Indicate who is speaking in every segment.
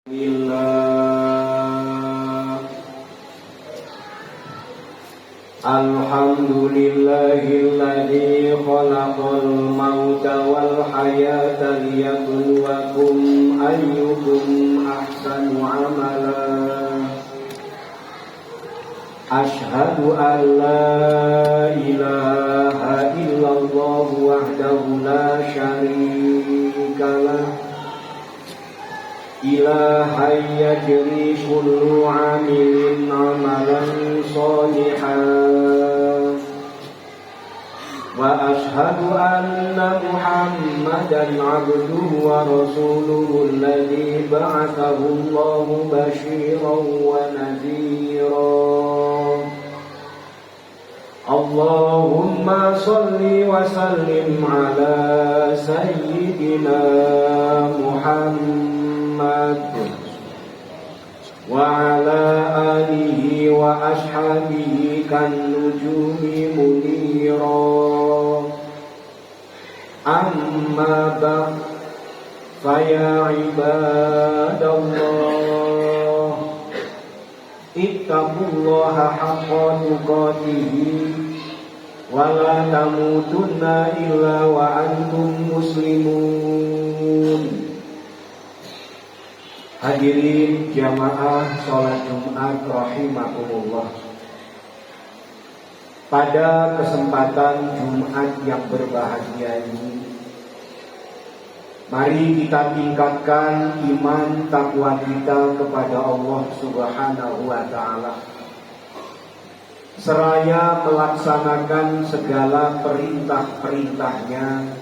Speaker 1: Alhamdulillahilladzi khalaqal mauta wal hayata liyabluwakum ayyukum ahsanu amala. Ashhadu an la ilaha illallah wahdahu la syarika lah. Ilahan yajri kullu amilin amalan salihan. Wa ashhadu anna Muhammadan abduhu wa rasuluhu alladhi ba'athahu Allahu bashiran wa nadhiran. Allahumma salli wa sallim ala sayyidina Muhammad wa ala alihi wa ashabihi kan nujumi munira. Amma ba'd, faya ibadallah, ittaqullaha haqqa tuqatih wa la tamutunna illa wa antum muslimun. Hadirin jamaah sholat Jumat rahimakumullah. Pada kesempatan Jumat yang berbahagia ini, mari kita tingkatkan iman takwa kita kepada Allah Subhanahu wa ta'ala, seraya melaksanakan segala perintah-perintahnya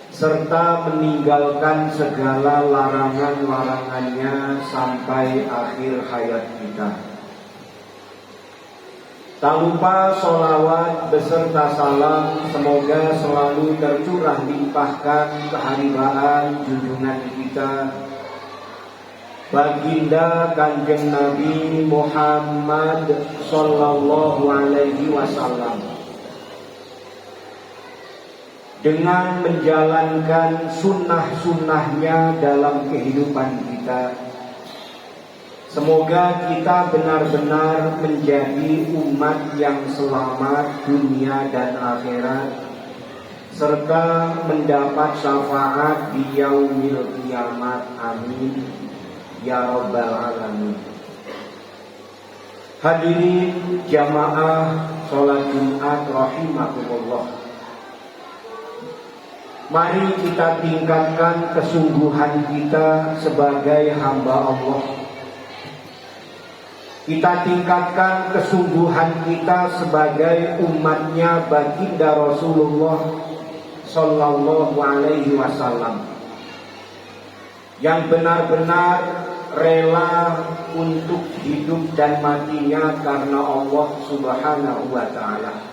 Speaker 1: serta meninggalkan segala larangan-larangannya sampai akhir hayat kita. Tak lupa sholawat beserta salam semoga selalu tercurah limpahkan keharibaan junjungan kita, baginda Kanjeng Nabi Muhammad sallallahu alaihi wasallam, dengan menjalankan sunnah-sunnahnya dalam kehidupan kita. Semoga kita benar-benar menjadi umat yang selamat dunia dan akhirat, serta mendapat syafaat di yaumil kiamat. Amin ya rabbal alamin. Hadirin jamaah sholat Jumat rahimakumullah, mari kita tingkatkan kesungguhan kita sebagai hamba Allah. Kita tingkatkan kesungguhan kita sebagai umatnya baginda Rasulullah sallallahu alaihi wasallam, yang benar-benar rela untuk hidup dan matinya karena Allah Subhanahu wa ta'ala.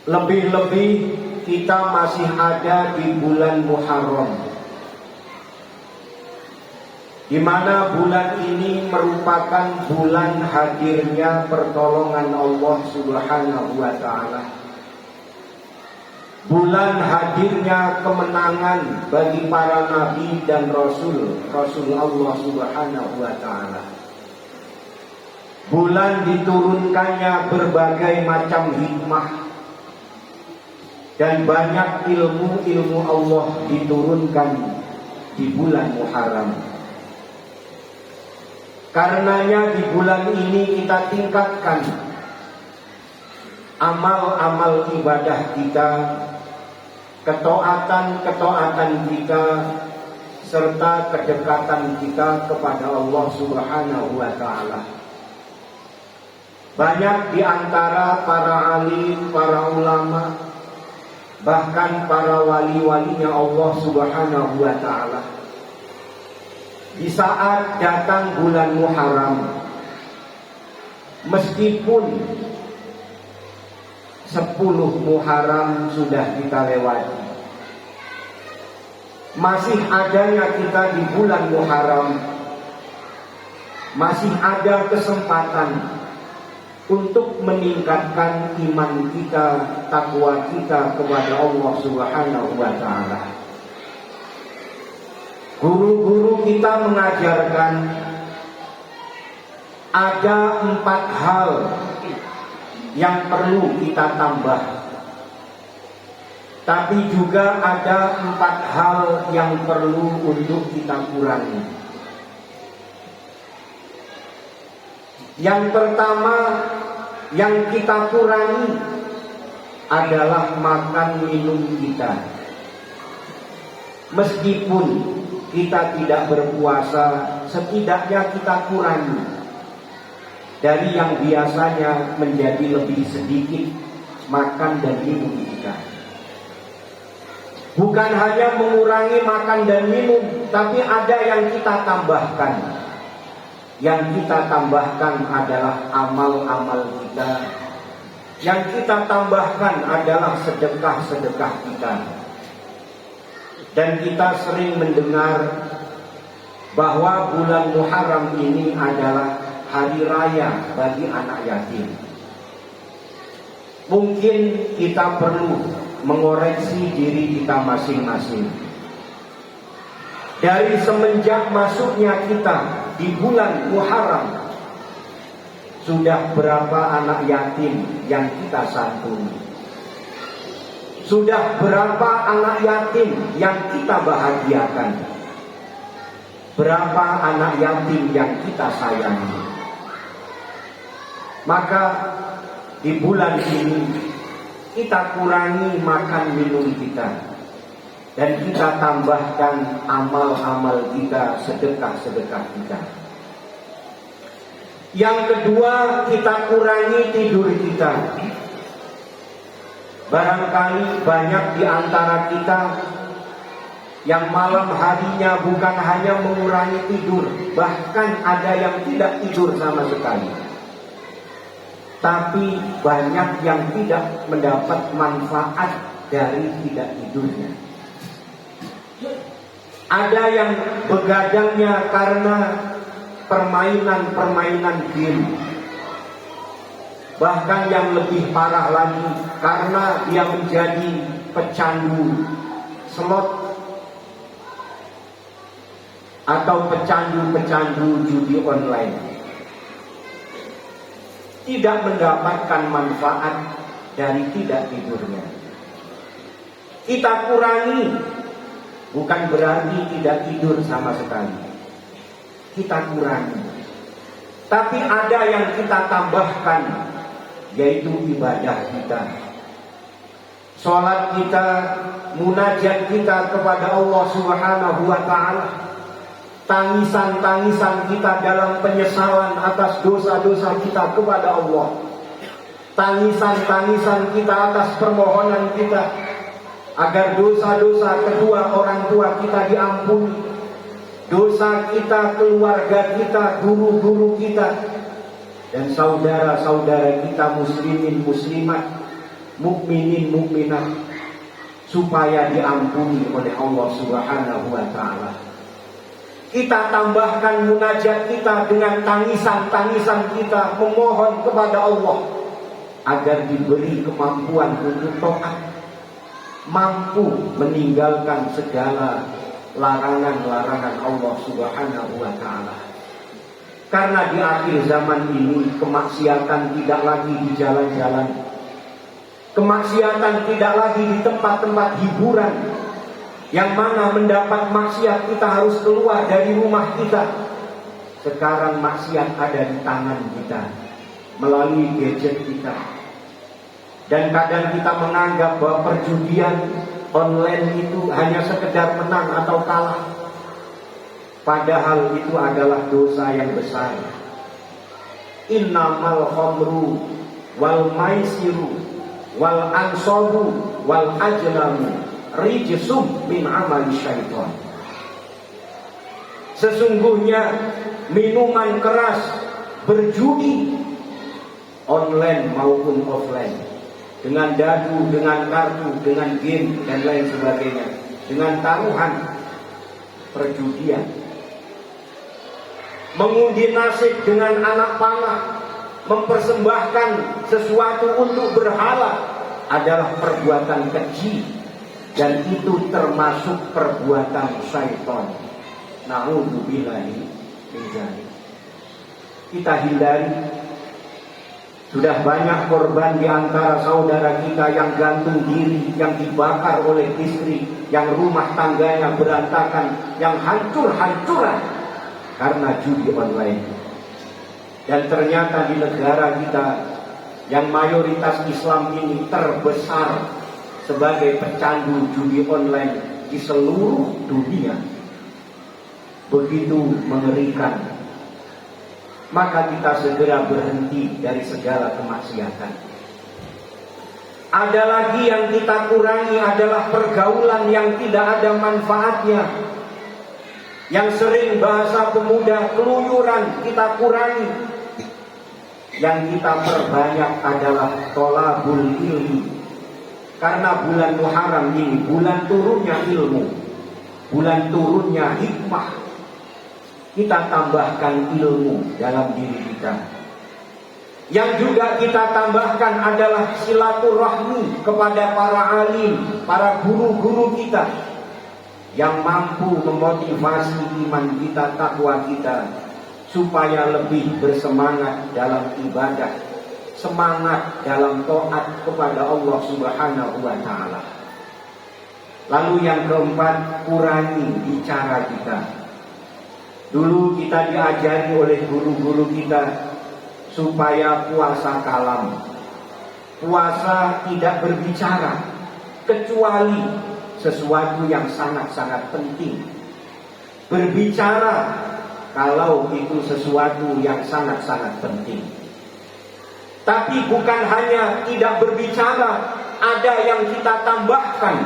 Speaker 1: Lebih-lebih kita masih ada di bulan Muharram, di mana bulan ini merupakan bulan hadirnya pertolongan Allah Subhanahu wa ta'ala, bulan hadirnya kemenangan bagi para nabi dan rasul Allah Subhanahu wa ta'ala, bulan diturunkannya berbagai macam hikmah dan banyak ilmu-ilmu Allah diturunkan di bulan Muharram. Karenanya di bulan ini kita tingkatkan amal-amal ibadah kita, ketaatan kita, serta kedekatan kita kepada Allah Subhanahu wa ta'ala. Banyak di antara para alim, para ulama, bahkan para wali-walinya Allah Subhanahu wa ta'ala, di saat datang bulan Muharram, meskipun 10 Muharram sudah kita lewati, masih adanya kita di bulan Muharram, masih ada kesempatan untuk meningkatkan iman kita, takwa kita kepada Allah Subhanahu wa ta'ala. Guru-guru kita mengajarkan ada 4 hal yang perlu kita tambah, tapi juga ada 4 hal yang perlu untuk kita kurangi. Yang pertama yang kita kurangi adalah makan minum kita. Meskipun kita tidak berpuasa, setidaknya kita kurangi dari yang biasanya menjadi lebih sedikit makan dan minum kita. Bukan hanya mengurangi makan dan minum, tapi ada yang kita tambahkan. Yang kita tambahkan adalah amal-amal kita. Yang kita tambahkan adalah sedekah-sedekah kita. Dan kita sering mendengar bahwa bulan Muharram ini adalah hari raya bagi anak yatim. Mungkin kita perlu mengoreksi diri kita masing-masing. Dari semenjak masuknya kita di bulan Muharram, sudah berapa anak yatim yang kita santuni? Sudah berapa anak yatim yang kita bahagiakan? Berapa anak yatim yang kita sayangi? Maka di bulan ini kita kurangi makan minum kita, dan kita tambahkan amal-amal kita, sedekah-sedekah kita. Yang kedua, kita kurangi tidur kita. Barangkali banyak di antara kita yang malam harinya bukan hanya mengurangi tidur, bahkan ada yang tidak tidur sama sekali. Tapi banyak yang tidak mendapat manfaat dari tidak tidurnya. Ada yang begadangnya karena permainan-permainan game. Bahkan yang lebih parah lagi, karena dia menjadi pecandu slot atau pecandu-pecandu judi online. Tidak mendapatkan manfaat dari tidak tidurnya. Kita kurangi, bukan berarti tidak tidur sama sekali. Kita kurangi. Tapi ada yang kita tambahkan, yaitu ibadah kita. Sholat kita, munajat kita kepada Allah Subhanahu wa ta'ala. Tangisan-tangisan kita dalam penyesalan atas dosa-dosa kita kepada Allah. Tangisan-tangisan kita atas permohonan kita agar dosa-dosa kedua orang tua kita diampuni. Dosa kita, keluarga kita, guru-guru kita, dan saudara-saudara kita muslimin muslimat, mukminin mukminat, supaya diampuni oleh Allah Subhanahu wa ta'ala. Kita tambahkan munajat kita dengan tangisan-tangisan kita, memohon kepada Allah agar diberi kemampuan untuk taat, mampu meninggalkan segala larangan-larangan Allah Subhanahu wa ta'ala. Karena di akhir zaman ini kemaksiatan tidak lagi di jalan-jalan, kemaksiatan tidak lagi di tempat-tempat hiburan, yang mana mendapat maksiat kita harus keluar dari rumah kita. Sekarang maksiat ada di tangan kita, melalui gadget kita. Dan kadang kita menganggap bahwa perjudian online itu hanya sekedar menang atau kalah. Padahal itu adalah dosa yang besar. Innamal khamru wal maisiru wal ansabu wal ajlamu rijsum min amali syaitan. Sesungguhnya minuman keras, berjudi online maupun offline, dengan dadu, dengan kartu, dengan game dan lain sebagainya, dengan taruhan, perjudian, mengundi nasib dengan anak panah, mempersembahkan sesuatu untuk berhala, adalah perbuatan keji, dan itu termasuk perbuatan syaitan. Na'udzubillahi min dzalik. Kita hindari. Sudah banyak korban di antara saudara kita yang gantung diri, yang dibakar oleh istri, yang rumah tangganya berantakan, yang hancur-hancuran karena judi online. Dan ternyata di negara kita yang mayoritas Islam ini terbesar sebagai pecandu judi online di seluruh dunia. Begitu mengerikan. Maka kita segera berhenti dari segala kemaksiatan. Ada lagi yang kita kurangi adalah pergaulan yang tidak ada manfaatnya. Yang sering bahasa pemuda keluyuran kita kurangi. Yang kita perbanyak adalah tolabul ilmi. Karena bulan Muharram ini bulan turunnya ilmu, bulan turunnya hikmah. Kita tambahkan ilmu dalam diri kita. Yang juga kita tambahkan adalah silaturahmi kepada para alim, para guru-guru kita yang mampu memotivasi iman kita, takwa kita, supaya lebih bersemangat dalam ibadah, semangat dalam taat kepada Allah Subhanahu wa Ta'ala. Lalu yang keempat, kurangi bicara kita. Dulu kita diajari oleh guru-guru kita supaya puasa kalam. Puasa tidak berbicara kecuali sesuatu yang sangat-sangat penting. Berbicara kalau itu sesuatu yang sangat-sangat penting. Tapi bukan hanya tidak berbicara, ada yang kita tambahkan,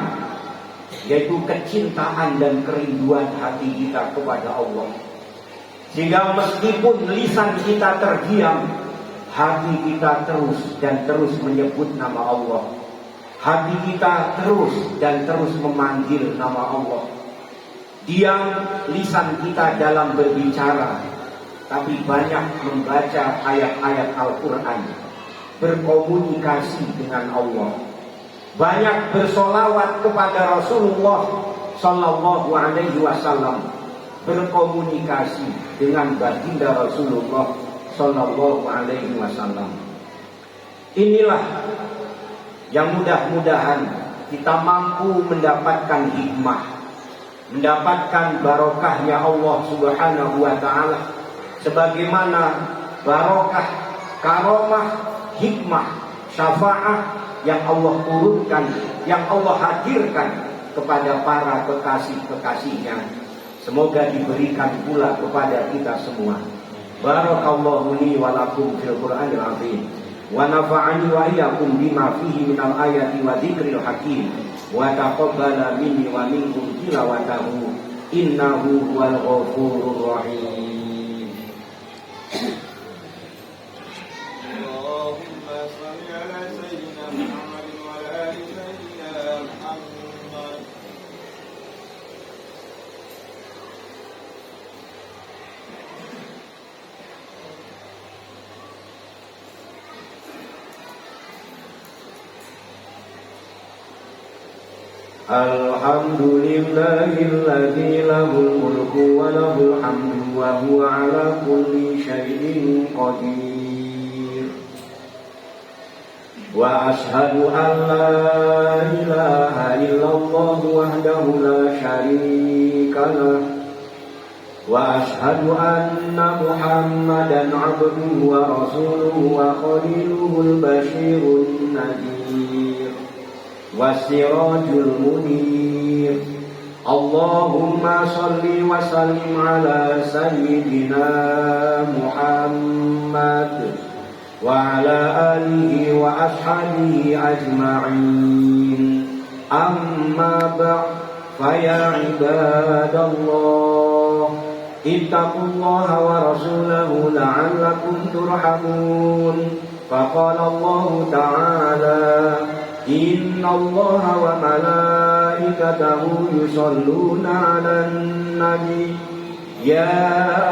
Speaker 1: yaitu kecintaan dan kerinduan hati kita kepada Allah. Sehingga meskipun lisan kita terdiam, hati kita terus dan terus menyebut nama Allah. Hati kita terus dan terus memanggil nama Allah. Diam lisan kita dalam berbicara, tapi banyak membaca ayat-ayat Al-Quran, berkomunikasi dengan Allah. Banyak bersolawat kepada Rasulullah Sallallahu Alaihi Wasallam, berkomunikasi dengan baginda Rasulullah Sallallahu Alaihi Wasallam. Inilah yang mudah-mudahan kita mampu mendapatkan hikmah, mendapatkan barokahnya Allah Subhanahu wa Ta'ala, sebagaimana barokah, karomah, hikmah, syafaat yang Allah turunkan, yang Allah hadirkan kepada para kekasih-kekasihnya. Semoga diberikan pula kepada kita semua. Barakallahu li wa lakum fil Qur'anil azim. Wa nafa'ani wa iyyakum bima fihi minal ayati wa dzikril hakim. Wa taqabbala minni wa minkum tilawatahu. Innahu huwal ghafurur rahim.
Speaker 2: Allahumma shalli ala sayyidina Muhammad wa ala ali sayyidina Muhammad.
Speaker 1: Alhamdulillahilladzi lahul mulku wa lahul hamdu wa huwa ala kulli syai'in qadir. Wa ashhadu an la ilaha illallah wahdahu la syarika lah. Wa ashhadu anna Muhammadan abduhu wa rasuluhu wa khaliluhul basyirun nadhir. Wasirajul munir. Allahumma salli wa sallim ala sayyidina Muhammad wa ala alihi wa ashabihi ajma'in. Amma ba'd, fa ya ibadallah, ittaqullaha wa rasulahu la'allakum turhamun. Faqala Allah ta'ala, Inna Allah wa malaikatahu yusalluna 'alan nabi ya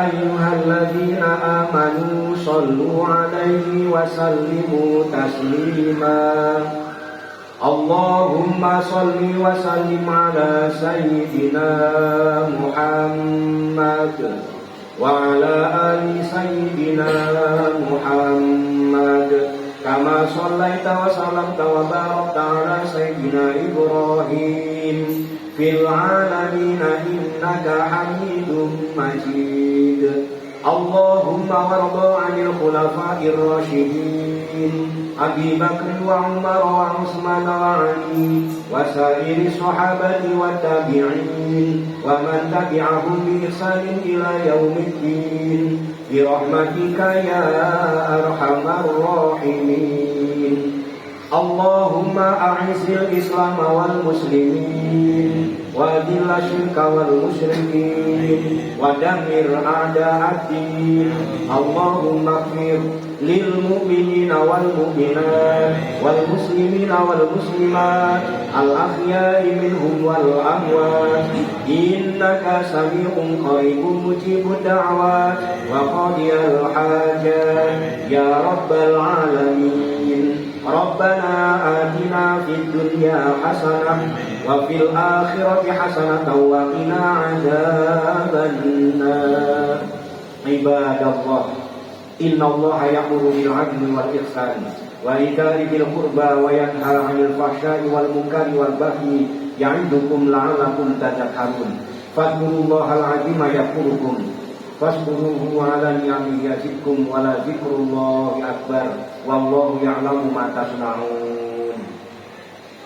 Speaker 1: ayyuhalladzina amanu sallu 'alaihi wa sallimu taslima. Allahumma salli wa sallim ala sayyidina Muhammad wa ala ali sayyidina Muhammad kama sallaita wa sallamta wa barakta ala sayyidina Ibrahim fil alamin innaka Hamidum Majid. Allahumma warda 'anil khulafa'ir rasyidin Abi Bakr wa Umar wa Utsman wa Ali wa sairi sahabati wa tabi'in wa man tabi'ahum bi ihsanin ila yaumiddin bi rahmatika ya arhamar rahimin. Allahumma a'izil Islam wal muslimin wa adilla syirka wal musyrikin wa damir a'da'ad-din. Allahumma ighfir lil mu'minina wal mu'minat wal muslimina wal muslimat al ahya'i minhum wal amwat innaka sami'un qaribun mujibud da'wat wa qadiyal hajat ya rabbal alamin. Rabbana atina fid dunya hasanah wa fil akhirati hasanah wa qina adzabannar. Ibadallah, innallaha ya'muru bil 'adli wal ihsani wa ita'i dzil qurba wa yanha 'anil fahsya'i wal munkari wal baghi ya'idukum la'allakum tadhakkarun. Fadhkurullahal 'azima yadhkurukum Fasburuhu ala ni'amihi yazidkum wa la dzikrullahi akbar wallahu ya'lamu ma tasna'un.